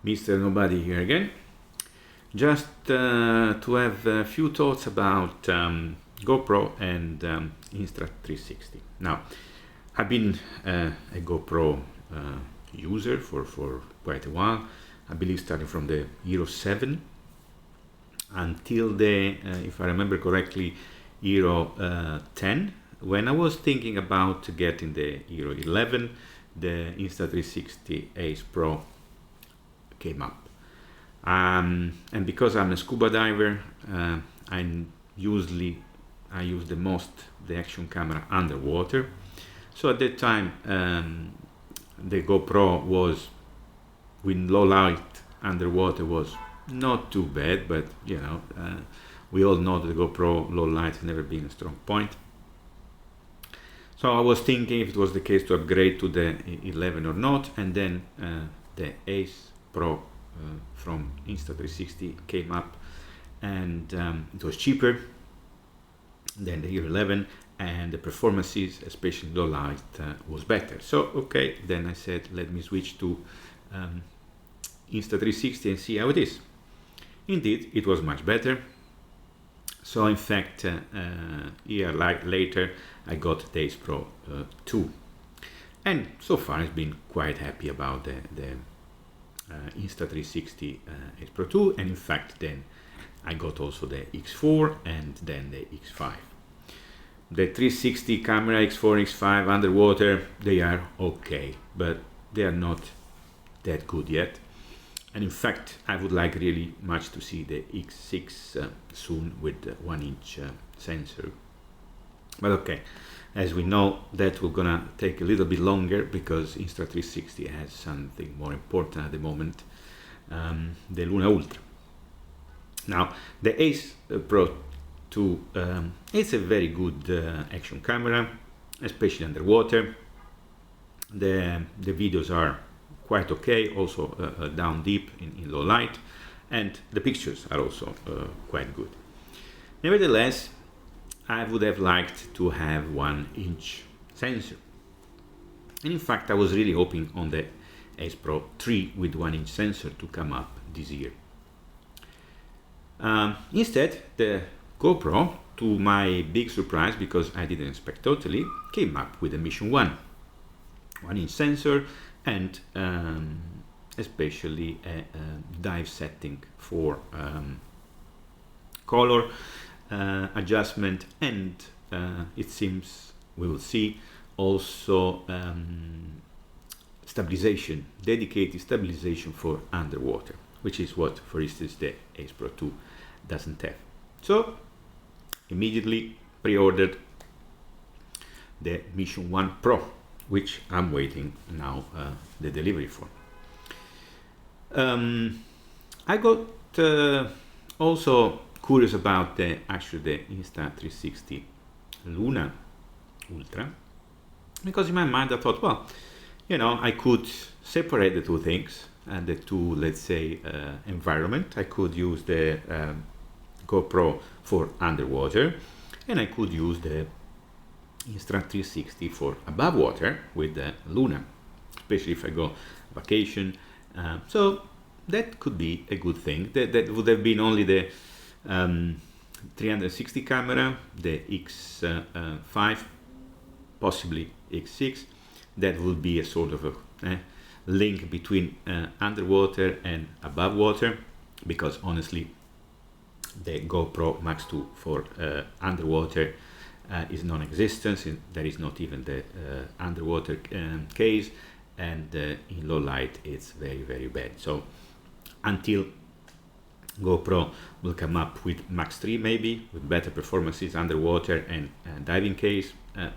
Mr. Nobody here again. Just to have a few thoughts about GoPro and Insta360. Now, I've been a GoPro user for quite a while. I believe starting from the Hero 7 until the, if I remember correctly, Hero 10. When I was thinking about getting the Hero 11, the Insta360 Ace Pro came up. And because I'm a scuba diver, I use the action camera underwater. So at that time, the GoPro was, with low light underwater, was not too bad, but you know, we all know that the GoPro low light has never been a strong point. So I was thinking if it was the case to upgrade to the 11 or not, and then the Ace Pro from Insta360 came up, and it was cheaper than the Hero 11, and the performances, especially low light, was better. So okay, then I said let me switch to Insta360 and see how it is. Indeed, it was much better. So in fact, a year later, I got the Ace Pro 2, and so far I've been quite happy about the Insta360 Ace Pro 2, and in fact then I got also the X4 and then the X5. The 360 camera X4 and X5 underwater, they are okay, but they are not that good yet. And in fact, I would like really much to see the X6 soon with the 1-inch sensor. But okay, as we know, that we're gonna take a little bit longer because Insta360 has something more important at the moment, the Luna Ultra. Now, the Ace Pro 2 it's a very good action camera, especially underwater. The videos are quite okay, also down deep in low light, and the pictures are also quite good. Nevertheless, I would have liked to have 1-inch sensor, and in fact I was really hoping on the Ace Pro 3 with 1-inch sensor to come up this year. Instead, the GoPro, to my big surprise, because I didn't expect totally, came up with a Mission 1-inch sensor, and especially a dive setting for color adjustment, and it seems, we will see, also stabilization, dedicated stabilization for underwater, which is what, for instance, the Ace Pro 2 doesn't have. So immediately pre-ordered the Mission 1 Pro, which I'm waiting now the delivery for. I got also curious about the Insta360 Luna Ultra, because in my mind I thought, well, you know, I could separate the two things and the two, let's say, environment. I could use the GoPro for underwater, and I could use the Insta360 for above water with the Luna, especially if I go vacation. So that could be a good thing. That would have been only the 360 camera, the X5, possibly X6. That would be a sort of a link between underwater and above water, because honestly the GoPro Max 2 for underwater is non-existent. There is not even the underwater case, and in low light it's very, very bad. So until GoPro will come up with Max 3, maybe with better performances underwater and diving case,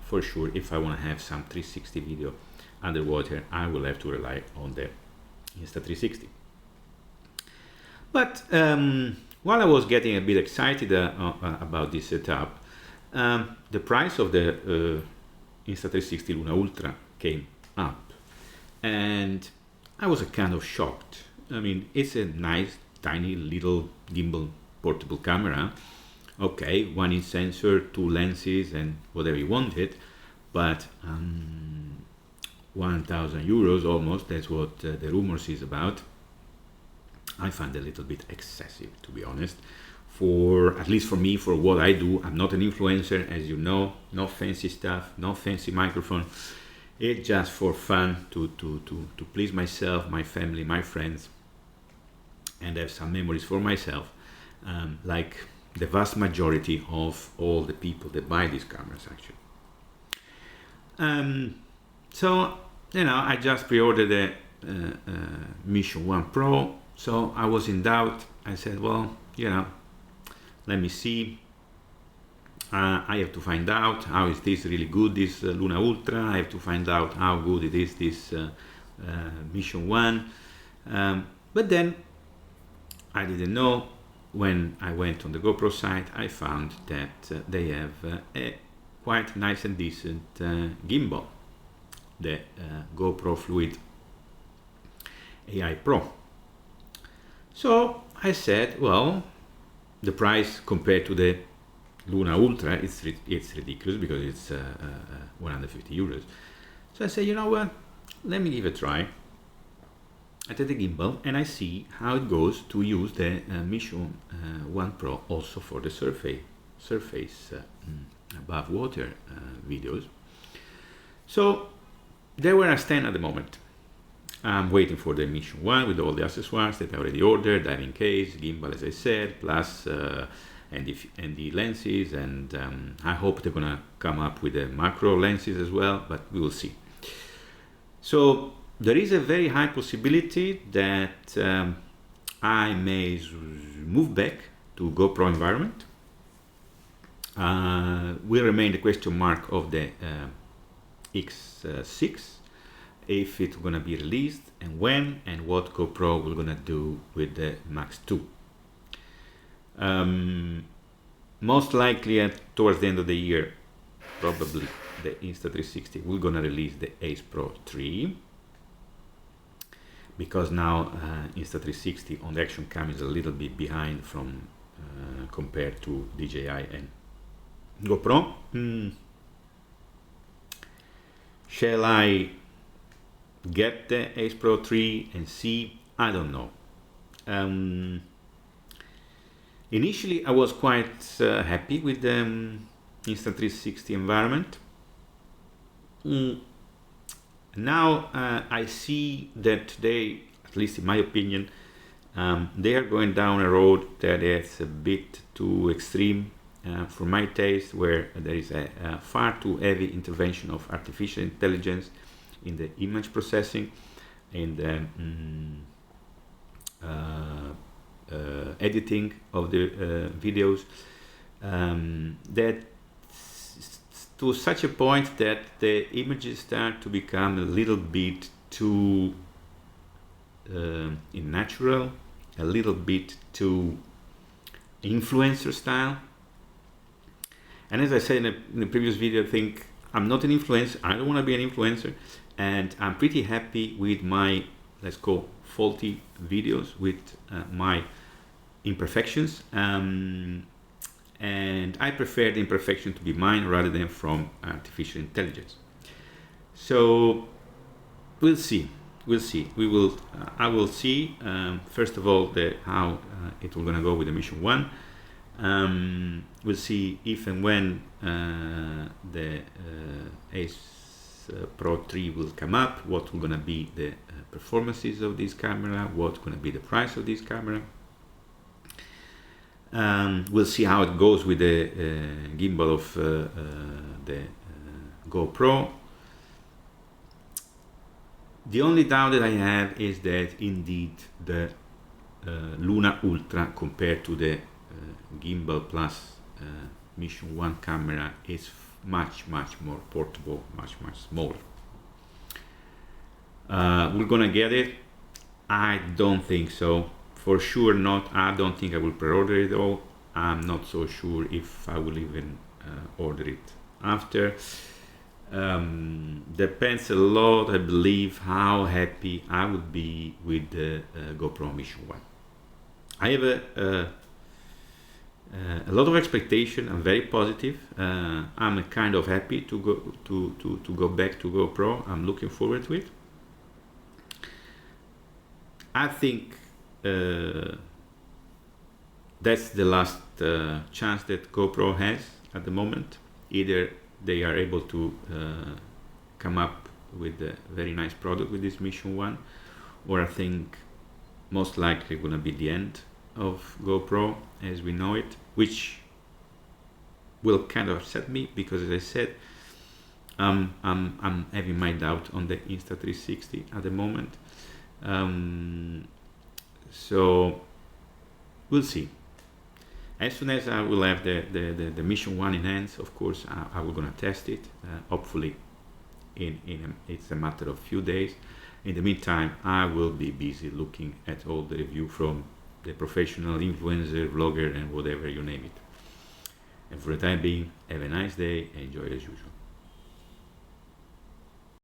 for sure, if I want to have some 360 video underwater, I will have to rely on the Insta360. But while I was getting a bit excited about this setup, the price of the Insta360 Luna Ultra came up, and I was kind of shocked. I mean, it's a nice, tiny little gimbal portable camera. Okay, 1-inch sensor, 2 lenses, and whatever you wanted, but 1,000 euros almost, that's what the rumors is about. I find a little bit excessive, to be honest. For at least for me, for what I do, I'm not an influencer, as you know. No fancy stuff, no fancy microphone. It's just for fun to please myself, my family, my friends, and have some memories for myself, like the vast majority of all the people that buy these cameras, actually. So, I just pre-ordered the Mission 1 Pro. So I was in doubt. I said, well, let me see. I have to find out how is this really good, this Luna Ultra. I have to find out how good it is, this Mission 1. But then I didn't know. When I went on the GoPro site, I found that they have a quite nice and decent gimbal, the GoPro Fluid Pro. So I said, well, the price compared to the Luna Ultra, it's ridiculous because it's 150 euros. So I said, you know what, let me give it a try. I take the gimbal and I see how it goes to use the Mission 1 Pro also for the surface above water videos. So there where I stand at the moment. I'm waiting for the Mission 1 with all the accessoires that I already ordered, diving case, gimbal as I said, plus and the lenses, and I hope they're gonna come up with the macro lenses as well, but we will see. So there is a very high possibility that I may move back to GoPro environment. Will remain the question mark of the X6, if it's gonna be released and when, and what GoPro will gonna do with the Max 2. Most likely towards the end of the year, probably the Insta360 will gonna release the Ace Pro 3, because now Insta360 on the action cam is a little bit behind from compared to DJI and GoPro. Shall I get the Ace Pro 3 and see? I don't know. Initially I was quite happy with the Insta360 environment. Now I see that they, at least in my opinion, they are going down a road that is a bit too extreme for my taste, where there is a far too heavy intervention of artificial intelligence in the image processing, in the editing of the videos, that to such a point that the images start to become a little bit too unnatural, a little bit too influencer style. And as I said in the previous video, I think I'm not an influencer, I don't want to be an influencer, and I'm pretty happy with my, let's call, faulty videos, with my imperfections, and I prefer the imperfection to be mine rather than from artificial intelligence. So we'll see. We will. I will see. First of all, how it will gonna go with the Mission 1. We'll see if and when the Ace Pro 3 will come up. What will gonna be the performances of this camera? What's gonna be the price of this camera? We'll see how it goes with the gimbal of the GoPro. The only doubt that I have is that indeed the Luna Ultra compared to the gimbal plus Mission 1 camera is much more portable, much smaller. We're gonna get it? I don't think so. For sure not. I don't think I will pre-order it all. I'm not so sure if I will even order it after. Depends a lot, I believe, how happy I would be with the GoPro Mission 1. I have a lot of expectation. I'm very positive. I'm kind of happy to go back to GoPro. I'm looking forward to it. I think that's the last chance that GoPro has at the moment. Either they are able to come up with a very nice product with this Mission 1, or I think most likely gonna be the end of GoPro as we know it, which will kind of upset me, because as I said, I'm having my doubt on the Insta360 at the moment. So we'll see. As soon as I will have the Mission 1 in hands, of course, I will gonna test it. Hopefully, it's a matter of few days. In the meantime, I will be busy looking at all the review from the professional influencer, vlogger, and whatever you name it. And for the time being, have a nice day, enjoy as usual.